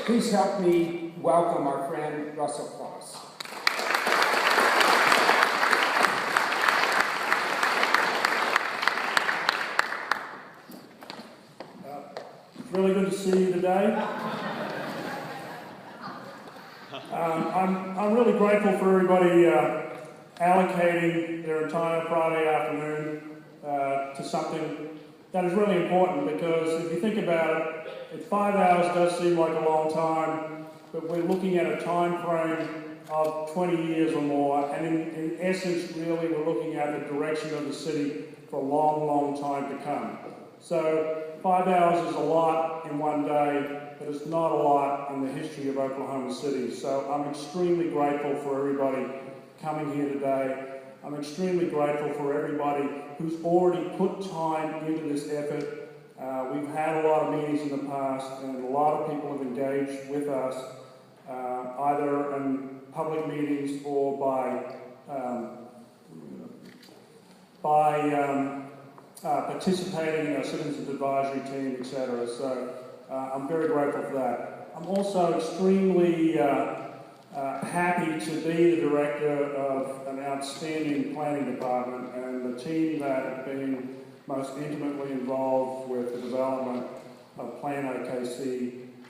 Please help me welcome our friend Russell Claus. It's really good to see you today. I'm really grateful for everybody allocating their entire Friday afternoon to something that is really important, because if you think about it, 5 hours does seem like a long time, but we're looking at a time frame of 20 years or more, and in essence, really, we're looking at the direction of the city for a long, long time to come. So 5 hours is a lot in one day, but it's not a lot in the history of Oklahoma City. So I'm extremely grateful for everybody coming here today. I'm extremely grateful for everybody who's already put time into this effort. We've had a lot of meetings in the past, and a lot of people have engaged with us, either in public meetings or by participating in our citizens advisory team, etc. So I'm very grateful for that. I'm also extremely happy to be the director of an outstanding planning department, and the team that have been most intimately involved with the development of planokc,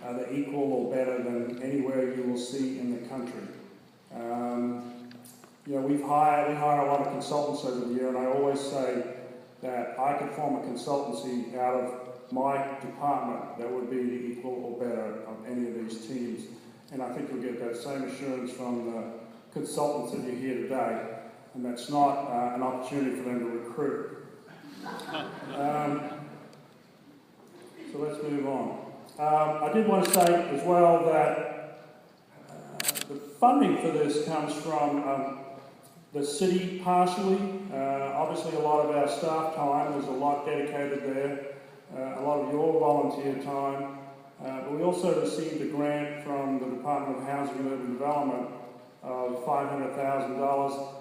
they're equal or better than anywhere you will see in the country. We hire a lot of consultants over the year, and I always say that I could form a consultancy out of my department that would be the equal or better of any of these teams. And I think you'll get that same assurance from the consultants that you hear today, and that's not an opportunity for them to recruit. So let's move on. I did want to say as well that the funding for this comes from the city partially. Obviously a lot of our staff time, there's a lot dedicated there, a lot of your volunteer time. But we also received a grant from the Department of Housing and Urban Development of $500,000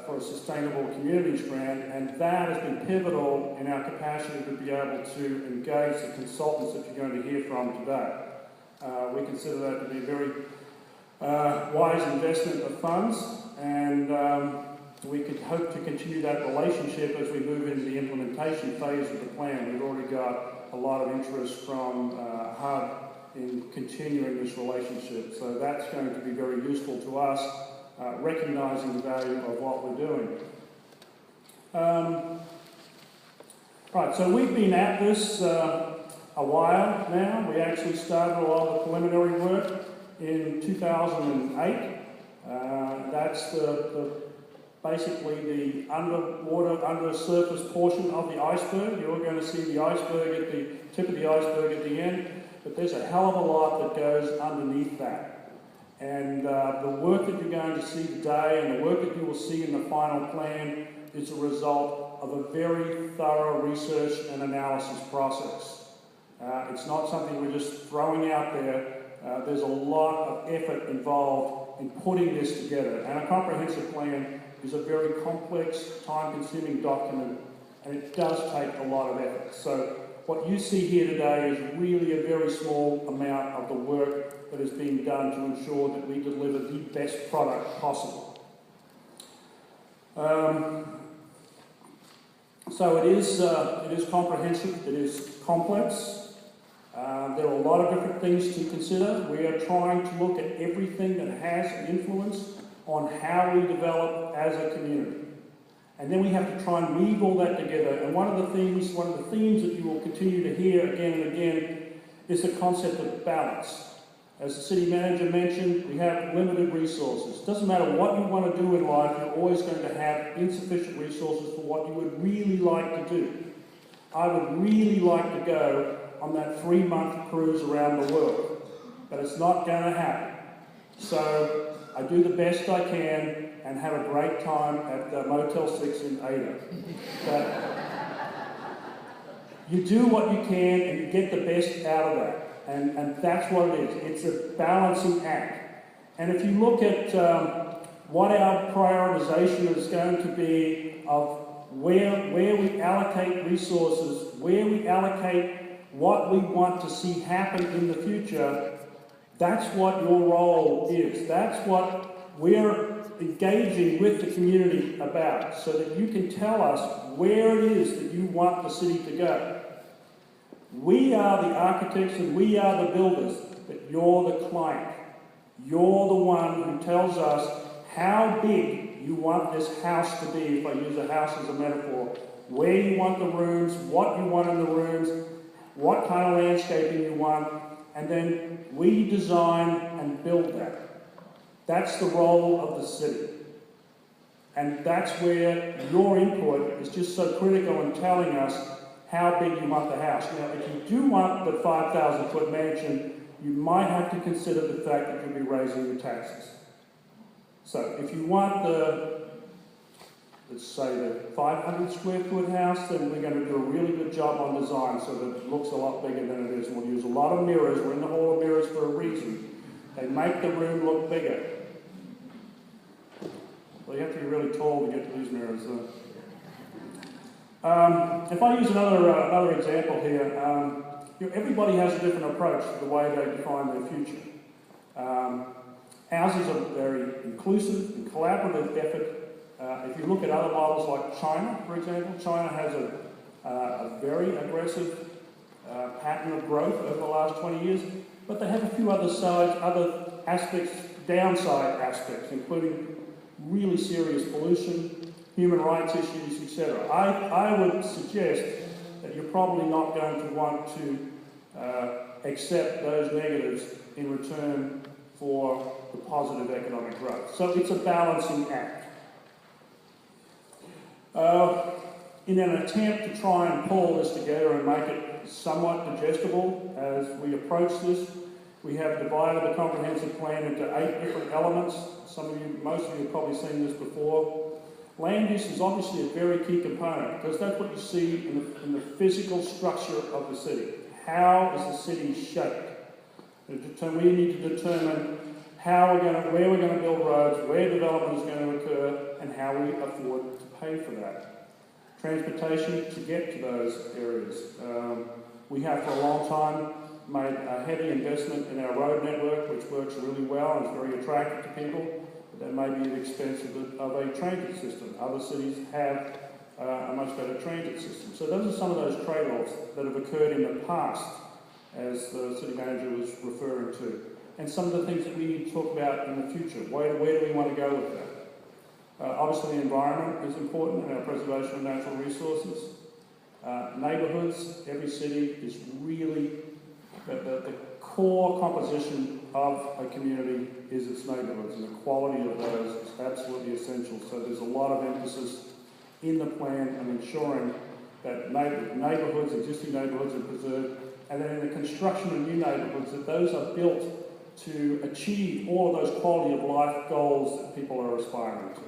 for a Sustainable Communities grant, and that has been pivotal in our capacity to be able to engage the consultants that you're going to hear from today. We consider that to be a very wise investment of funds, and we could hope to continue that relationship as we move into the implementation phase of the plan. We've already got a lot of interest from HUD in continuing this relationship, so that's going to be very useful to us, recognizing the value of what we're doing. Right, so we've been at this a while now. We actually started a lot of the preliminary work in 2008. That's basically the under surface portion of the iceberg. You're going to see the iceberg at the tip of the iceberg at the end, but there's a hell of a lot that goes underneath that. And the work that you're going to see today and the work that you will see in the final plan is a result of a very thorough research and analysis process. It's not something we're just throwing out there. There's a lot of effort involved in putting this together, and a comprehensive plan is a very complex, time-consuming document, and it does take a lot of effort. So what you see here today is really a very small amount of the work that is being done to ensure that we deliver the best product possible. So it is comprehensive, it is complex. There are a lot of different things to consider. We are trying to look at everything that has an influence on how we develop as a community. And then we have to try and weave all that together. And one of the themes that you will continue to hear again and again is the concept of balance. As the city manager mentioned, we have limited resources. It doesn't matter what you want to do in life, you're always going to have insufficient resources for what you would really like to do. I would really like to go on that 3-month cruise around the world, but it's not going to happen. So I do the best I can and have a great time at the Motel 6 in Ada. But you do what you can and you get the best out of that. And that's what it is. It's a balancing act. And if you look at what our prioritization is going to be of where we allocate resources, where we allocate what we want to see happen in the future, That's what your role is. That's what we're engaging with the community about, so that you can tell us where it is that you want the city to go. We are the architects and we are the builders, but you're the client. You're the one who tells us how big you want this house to be, if I use a house as a metaphor, where you want the rooms, what you want in the rooms, what kind of landscaping you want, and then we design and build that. That's the role of the city. And that's where your input is just so critical in telling us how big you want the house. Now, if you do want the 5,000-foot mansion, you might have to consider the fact that you'll be raising the taxes. So if you want the, let's say, the 500 square foot house, then we're going to do a really good job on design so that it looks a lot bigger than it is. We'll use a lot of mirrors. We're in the Hall of Mirrors for a reason. They make the room look bigger. Well, you have to be really tall to get to these mirrors. If I use another example here, everybody has a different approach to the way they define their future. Ours is a very inclusive and collaborative effort. If you look at other models like China, for example, China has a very aggressive pattern of growth over the last 20 years, but they have a few other aspects, downside aspects, including really serious pollution, human rights issues, etc. I would suggest that you're probably not going to want to accept those negatives in return for the positive economic growth. So it's a balancing act. In an attempt to try and pull this together and make it somewhat digestible as we approach this, we have divided the comprehensive plan into 8 different elements. Most of you have probably seen this before. Land use is obviously a very key component because that's what you see in the physical structure of the city. How is the city shaped? We need to determine where we're going to build roads, where development is going to occur, and how we afford to pay for that. Transportation to get to those areas. We have for a long time made a heavy investment in our road network, which works really well and is very attractive to people, but that may be at the expense of a transit system. Other cities have a much better transit system. So those are some of those trade-offs that have occurred in the past, as the city manager was referring to, and some of the things that we need to talk about in the future. Where do we want to go with that? Obviously, the environment is important and our preservation of natural resources. Neighbourhoods, every city is really, the core composition of a community is its neighbourhoods, and the quality of those is absolutely essential. So there's a lot of emphasis in the plan on ensuring that neighbourhoods, existing neighbourhoods are preserved, and then in the construction of new neighbourhoods, that those are built to achieve all of those quality of life goals that people are aspiring to.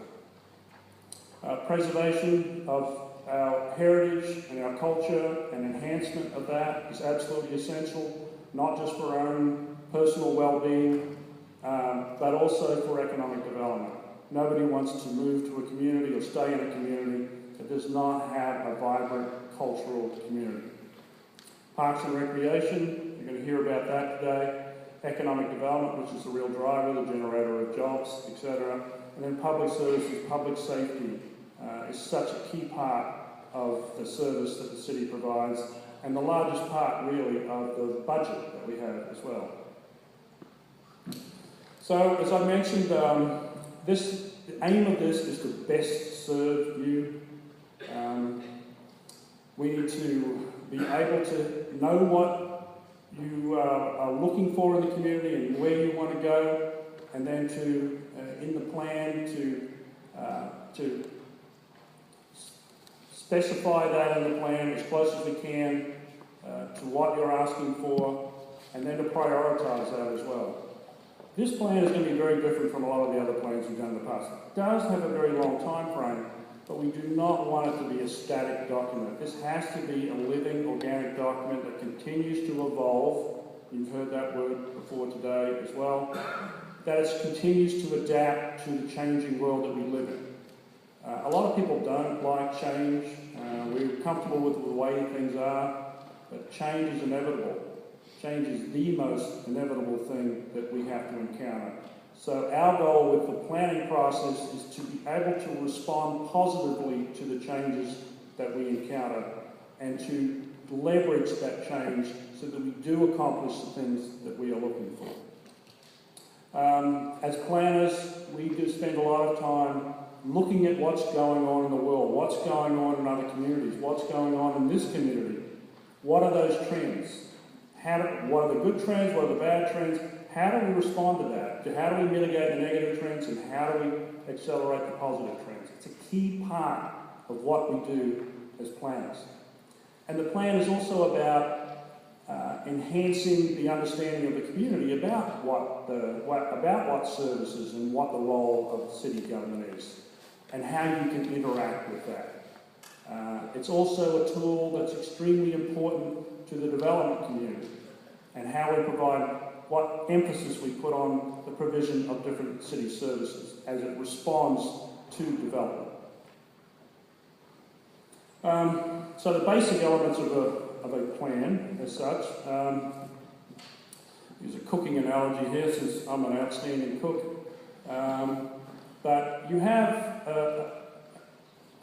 Preservation of our heritage and our culture and enhancement of that is absolutely essential, not just for our own personal well-being, but also for economic development. Nobody wants to move to a community or stay in a community that does not have a vibrant cultural community. Parks and recreation, you're going to hear about that today. Economic development, which is the real driver, the generator of jobs, etc. And then public services, public safety is such a key part of the service that the city provides, and the largest part, really, of the budget that we have as well. So, as I mentioned, the aim of this is to best serve you. We need to be able to know what you are looking for in the community and where you want to go, and then to, in the plan, to specify that in the plan as close as we can to what you're asking for, and then to prioritise that as well. This plan is going to be very different from a lot of the other plans we've done in the past. It does have a very long time frame, but we do not want it to be a static document. This has to be a living, organic document that continues to evolve. You've heard that word before today as well. That it continues to adapt to the changing world that we live in. A lot of people don't like change. We're comfortable with the way things are, but change is inevitable. change is the most inevitable thing that we have to encounter. So our goal with the planning process is to be able to respond positively to the changes that we encounter and to leverage that change so that we do accomplish the things that we are looking for. As planners, we do spend a lot of time looking at what's going on in the world, what's going on in other communities, what's going on in this community. What are those trends? What are the good trends? What are the bad trends? How do we respond to that? How do we mitigate the negative trends, and how do we accelerate the positive trends? It's a key part of what we do as planners. And the plan is also about enhancing the understanding of the community about what services and what the role of city government is, and how you can interact with that. It's also a tool that's extremely important to the development community, and how we provide, what emphasis we put on the provision of different city services as it responds to development. So the basic elements of a plan as such, use a cooking analogy here since I'm an outstanding cook, but you have a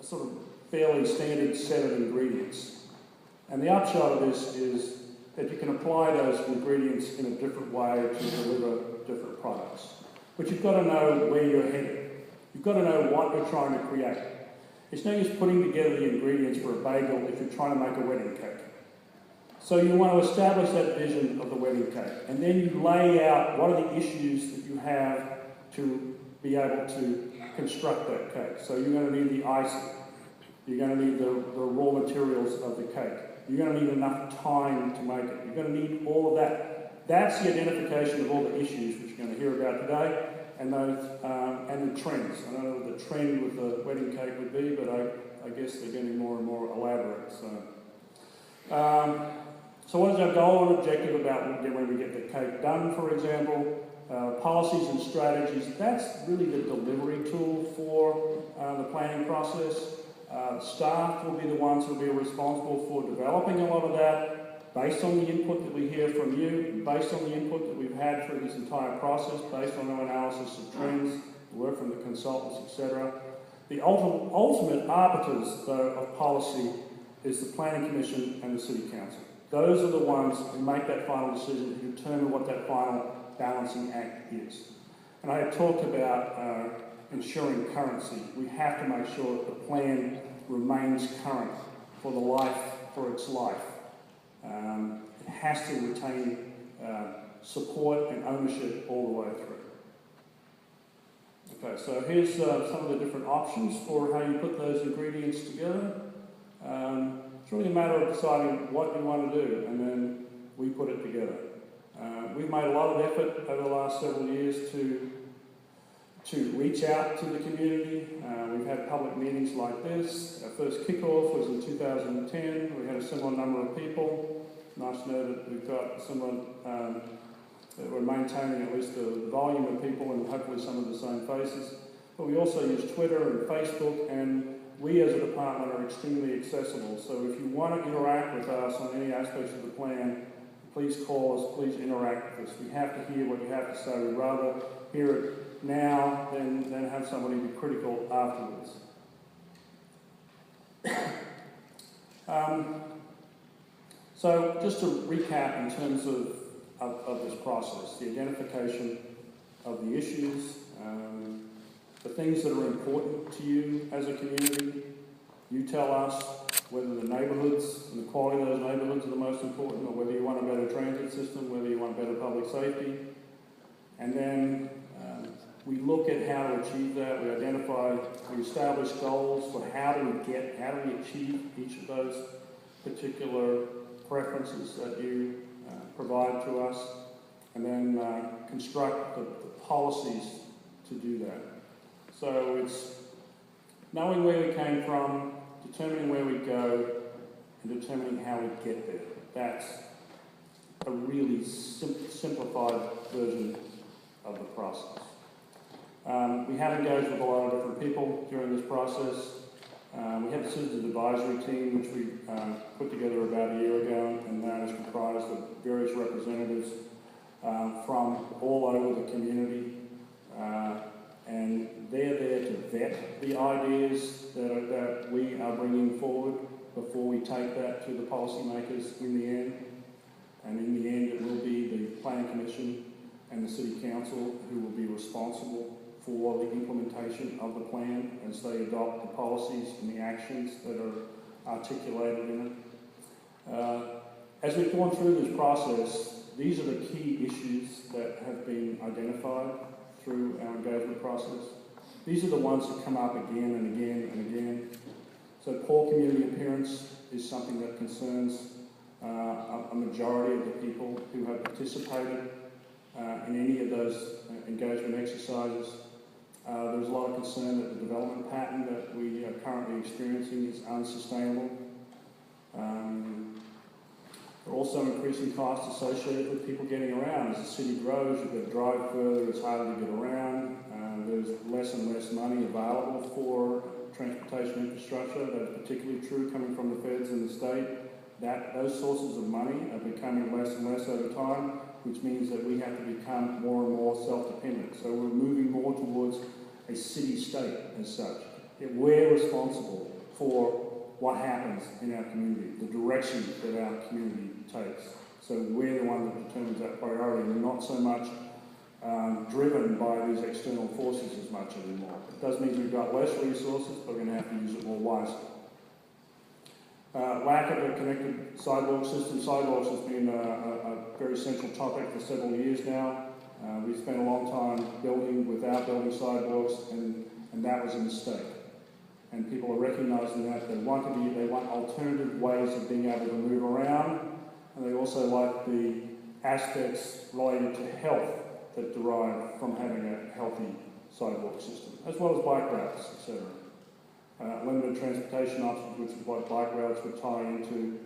sort of fairly standard set of ingredients, and the upshot of this is that you can apply those ingredients in a different way to deliver different products. But you've got to know where you're headed. You've got to know what you're trying to create. It's no use putting together the ingredients for a bagel if you're trying to make a wedding cake. So you want to establish that vision of the wedding cake, and then you lay out what are the issues that you have to be able to construct that cake. So you're going to need the icing. You're going to need the raw materials of the cake. You're going to need enough time to make it. You're going to need all of that. That's the identification of all the issues which you're going to hear about today, and the trends. I don't know what the trend with the wedding cake would be, but I guess they're getting more and more elaborate. So what is our goal and objective about when we get the cake done, for example? Policies and strategies, that's really the delivery tool for the planning process. Staff will be the ones who will be responsible for developing a lot of that based on the input that we hear from you, based on the input that we've had through this entire process, based on our analysis of trends, the work from the consultants, etc. The ultimate arbiters, though, of policy is the Planning Commission and the City Council. Those are the ones who make that final decision, who determine what that final balancing act is. And I had talked about ensuring currency. We have to make sure that the plan remains current for its life. It has to retain support and ownership all the way through. Okay, so here's some of the different options for how you put those ingredients together. It's really a matter of deciding what you want to do, and then we put it together. We've made a lot of effort over the last several years to reach out to the community. We've had public meetings like this. Our first kickoff was in 2010. We had a similar number of people. Nice to know that we've got similar, that we're maintaining at least the volume of people and hopefully some of the same faces. But we also use Twitter and Facebook, and we as a department are extremely accessible. So if you want to interact with us on any aspects of the plan, please call us, please interact with us. We have to hear what you have to say. We'd rather hear it now than have somebody be critical afterwards. So just to recap in terms of this process, the identification of the issues, the things that are important to you as a community. You tell us whether the neighbourhoods and the quality of those neighbourhoods are the most important, or whether you want a better transit system, whether you want better public safety. And then we look at how to achieve that. We establish goals for how do we achieve each of those particular preferences that you provide to us, and then construct the policies to do that. So it's knowing where we came from, determining where we go, and determining how we get there. That's a really simplified version of the process. We have engaged with a lot of different people during this process. We have the Citizens Advisory Team, which we put together about a year ago, and that is comprised of various representatives from all over the community, and they're there to vet the ideas that we are bringing forward before we take that to the policymakers in the end. And in the end, it will be the Planning Commission and the City Council who will be responsible for the implementation of the plan as they adopt the policies and the actions that are articulated in it. As we've gone through this process, these are the key issues that have been identified through our engagement process. These are the ones that come up again and again and again. So poor community appearance is something that concerns a majority of the people who have participated in any of those engagement exercises. There's a lot of concern that the development pattern that we are currently experiencing is unsustainable. There are also increasing costs associated with people getting around. As the city grows, you've got to drive further, it's harder to get around. There's less and less money available for transportation infrastructure. That's particularly true coming from the feds and the state. Those sources of money are becoming less and less over time, which means that we have to become more and more self-dependent. So we're moving more towards a city-state as such. Yet we're responsible for what happens in our community, the direction that our community takes. So we're the one that determines that priority. We're not so much driven by these external forces as much anymore. It does mean we've got less resources, but we're going to have to use it more wisely. Lack of a connected sidewalk system. Sidewalks has been a very central topic for several years now. We've spent a long time building without building sidewalks, and that was a mistake. And people are recognising that they want alternative ways of being able to move around, and they also like the aspects related to health that derive from having a healthy sidewalk system, as well as bike routes, etc. Limited transportation options, which is what bike routes would tie into.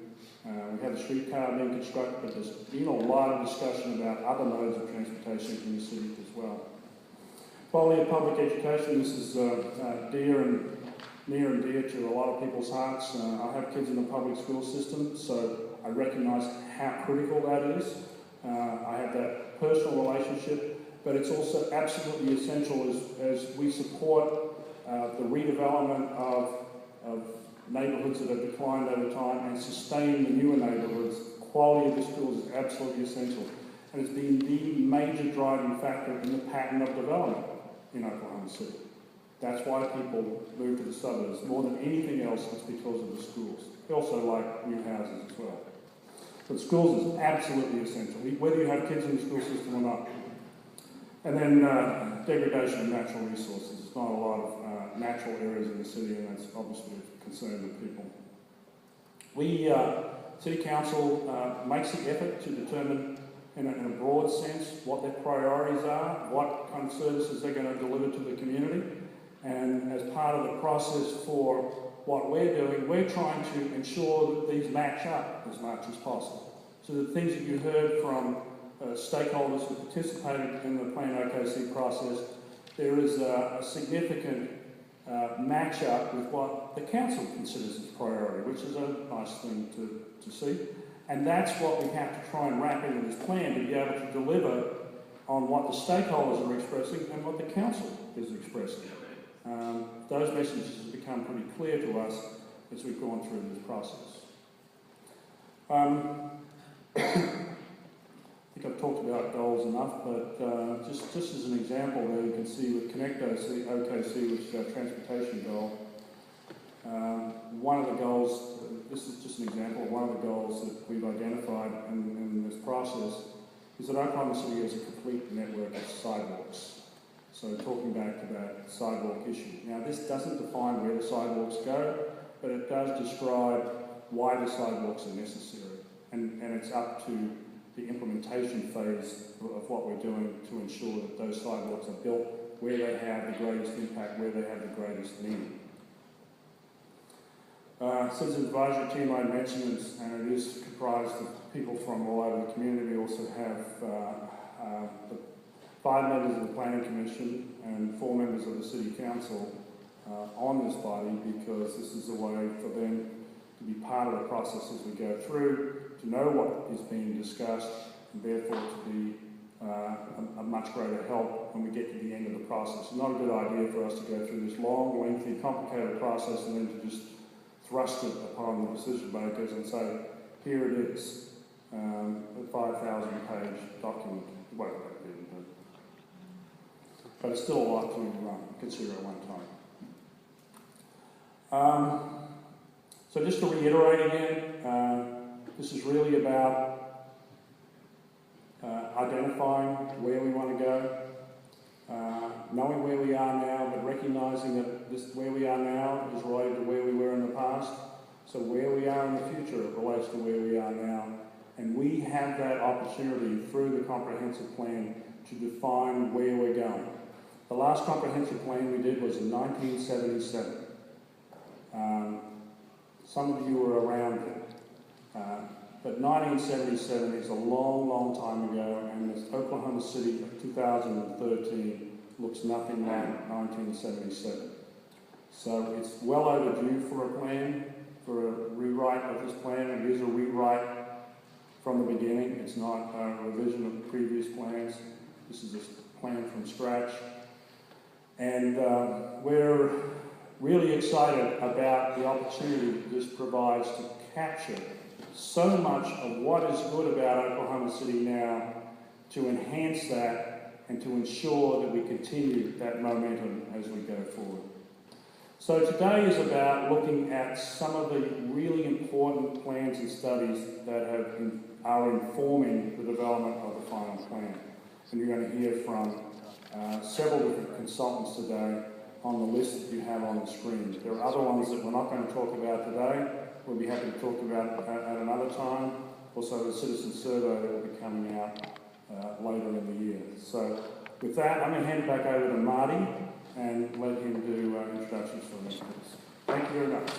We have a streetcar being constructed, but there's been a lot of discussion about other modes of transportation in the city as well. Quality of public education, this is near and dear to a lot of people's hearts. I have kids in the public school system, so I recognise how critical that is. I have that personal relationship, but it's also absolutely essential as we support the redevelopment of neighbourhoods that have declined over time and sustain the newer neighbourhoods. Quality of the schools is absolutely essential, and it's been the major driving factor in the pattern of development in Oklahoma City. That's why people move to the suburbs. More than anything else, it's because of the schools. They also like new houses as well. But schools is absolutely essential, whether you have kids in the school system or not. And then degradation of natural resources. There's not a lot of natural areas in the city, and that's obviously a concern with people. We, City Council, makes the effort to determine in a broad sense what their priorities are, what kind of services they're going to deliver to the community. And as part of the process for what we're doing, we're trying to ensure that these match up as much as possible. So the things that you heard from stakeholders who participated in the planokc process, there is a significant match up with what the council considers its priority, which is a nice thing to see. And that's what we have to try and wrap into this plan to be able to deliver on what the stakeholders are expressing and what the council is expressing. Those messages have become pretty clear to us as we've gone through this process. I think I've talked about goals enough, but just as an example there, you can see with ConnectOKC, which is our transportation goal, one of the goals, this is just an example of one of the goals that we've identified in this process, is that Oklahoma City has a complete network of sidewalks. So talking back to that sidewalk issue. Now this doesn't define where the sidewalks go, but it does describe why the sidewalks are necessary. And it's up to the implementation phase of what we're doing to ensure that those sidewalks are built where they have the greatest impact, where they have the greatest need. Citizens Advisory Team I mentioned, and it is comprised of people from all over the community. We also have the 5 members of the Planning Commission and 4 members of the City Council on this body, because this is a way for them to be part of the process as we go through, to know what is being discussed, and therefore to be a much greater help when we get to the end of the process. It's not a good idea for us to go through this long, lengthy, complicated process and then to just thrust it upon the decision makers and say, here it is, a 5,000-page document. Well, but it's still a lot to consider at one time. So just to reiterate again, this is really about identifying where we want to go, knowing where we are now, but recognizing that where we are now is related to where we were in the past. So where we are in the future relates to where we are now. And we have that opportunity through the comprehensive plan to define where we're going. The last comprehensive plan we did was in 1977. Some of you were around then. But 1977 is a long, long time ago, and this Oklahoma City of 2013 looks nothing like 1977. So it's well overdue for a plan, for a rewrite of this plan. It is a rewrite from the beginning. It's not a revision of previous plans. This is a plan from scratch. And we're really excited about the opportunity that this provides to capture so much of what is good about Oklahoma City now, to enhance that and to ensure that we continue that momentum as we go forward. So today is about looking at some of the really important plans and studies that are informing the development of the final plan. And you're going to hear from several different consultants today on the list that you have on the screen. There are other ones that we're not going to talk about today. We'll be happy to talk about at another time. Also the citizen survey that will be coming out later in the year. So with that, I'm going to hand it back over to Marty and let him do introductions for the next piece. Thank you very much.